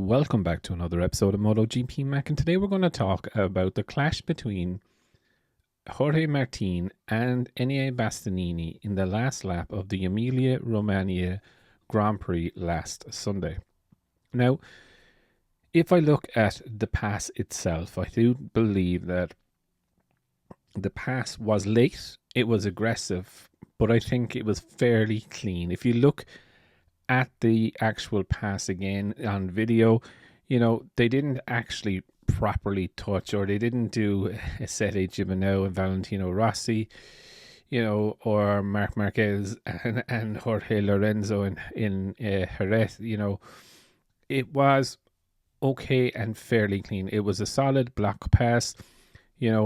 welcome back to another episode of Motogp Mac, and today we're going to talk about the clash between Jorge Martin and Enea Bastianini in the last lap of the Emilia-Romagna Grand Prix last Sunday. Now, if I look at the pass itself, I do believe that the pass was late, it was aggressive, but I think it was fairly clean. If you look at the actual pass again on video, they didn't actually properly touch, or they didn't do a Sete Gibernau and Valentino Rossi, or Marc Marquez and Jorge Lorenzo in Jerez. It was okay and fairly clean. It was a solid block pass.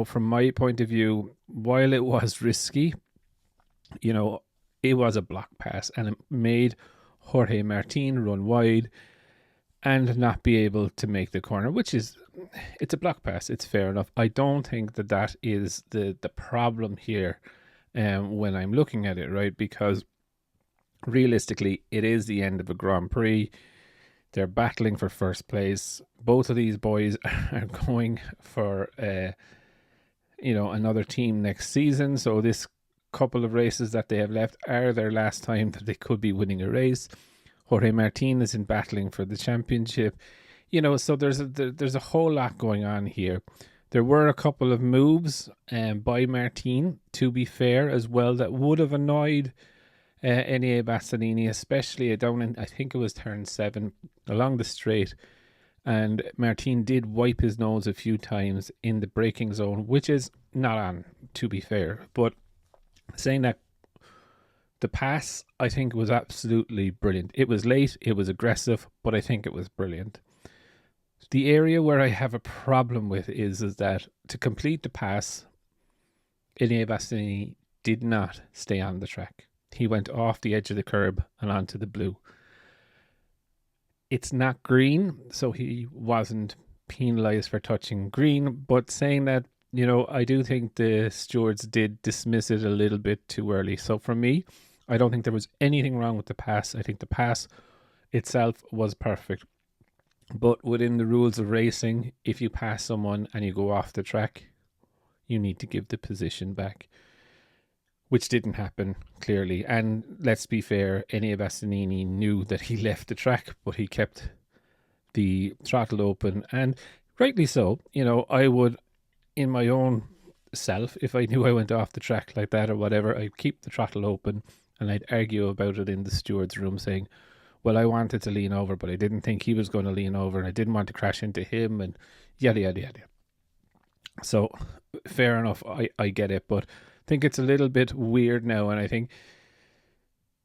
From my point of view, while it was risky, it was a block pass, and it made Jorge Martin run wide and not be able to make the corner, it's a block pass. It's fair enough. I don't think that is the problem here when I'm looking at it, right? Because realistically, it is the end of a Grand Prix. They're battling for first place. Both of these boys are going for another team next season. So this couple of races that they have left are their last time that they could be winning a race. Jorge Martin is in battling for the championship, so there's a whole lot going on here. There were a couple of moves by Martin, to be fair, as well, that would have annoyed Enea Bastianini, especially down in, I think it was turn 7 along the straight, and Martin did wipe his nose a few times in the braking zone, which is not on, to be fair. But saying that, the pass, I think, was absolutely brilliant. It was late, it was aggressive, but I think it was brilliant. The area where I have a problem with is that to complete the pass, Enea Bastianini did not stay on the track. He went off the edge of the curb and onto the blue. It's not green, so he wasn't penalised for touching green, but saying that, I do think the stewards did dismiss it a little bit too early. So for me, I don't think there was anything wrong with the pass. I think the pass itself was perfect. But within the rules of racing, if you pass someone and you go off the track, you need to give the position back, which didn't happen, clearly. And let's be fair, Enea Bastianini knew that he left the track, but he kept the throttle open, and rightly so. I would, in my own self, if I knew I went off the track like that or whatever, I'd keep the throttle open and I'd argue about it in the steward's room, saying, well, I wanted to lean over, but I didn't think he was going to lean over, and I didn't want to crash into him, and yada, yada, yada. So, fair enough, I get it, but I think it's a little bit weird now, and I think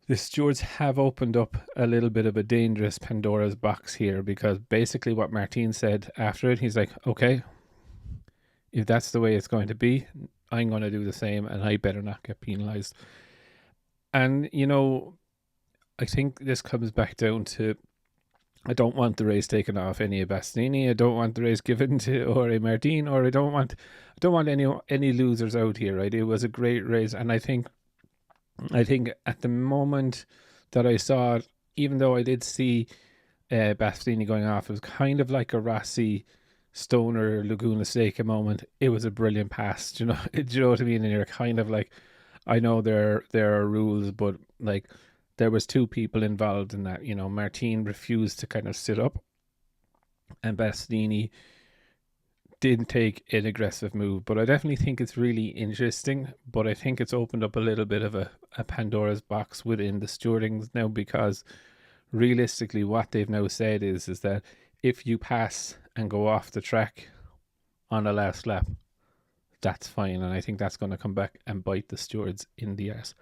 the stewards have opened up a little bit of a dangerous Pandora's box here, because basically what Martin said after it, he's like, okay, if that's the way it's going to be, I'm going to do the same, and I better not get penalised. And, I think this comes back down to, I don't want the race taken off Enea Bastianini. I don't want the race given to Jorge Martin, or I don't want any losers out here, right? It was a great race, and I think at the moment that I saw it, even though I did see Bastianini going off, it was kind of like a Rossi Stoner Laguna Seca moment. It was a brilliant pass, do you know what I mean? And you're kind of like, I know there are rules, but like, there was two people involved in that. Martin refused to kind of sit up, and Bastianini didn't take an aggressive move. But I definitely think it's really interesting, but I think it's opened up a little bit of a Pandora's box within the stewardings now, because realistically what they've now said is that if you pass and go off the track on the last lap, that's fine. And I think that's going to come back and bite the stewards in the arse.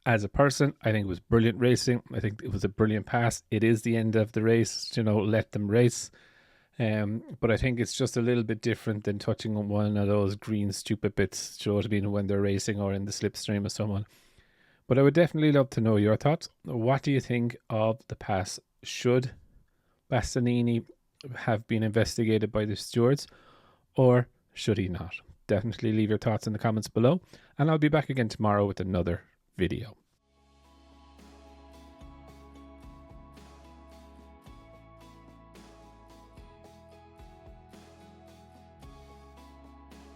As a person, I think it was brilliant racing. I think it was a brilliant pass. It is the end of the race, let them race. But I think it's just a little bit different than touching on one of those green stupid bits, do you know what I mean, when they're racing or in the slipstream of someone. But I would definitely love to know your thoughts. What do you think of the pass? Should Bastianini have been investigated by the stewards, or should he not? Definitely leave your thoughts in the comments below, and I'll be back again tomorrow with another video.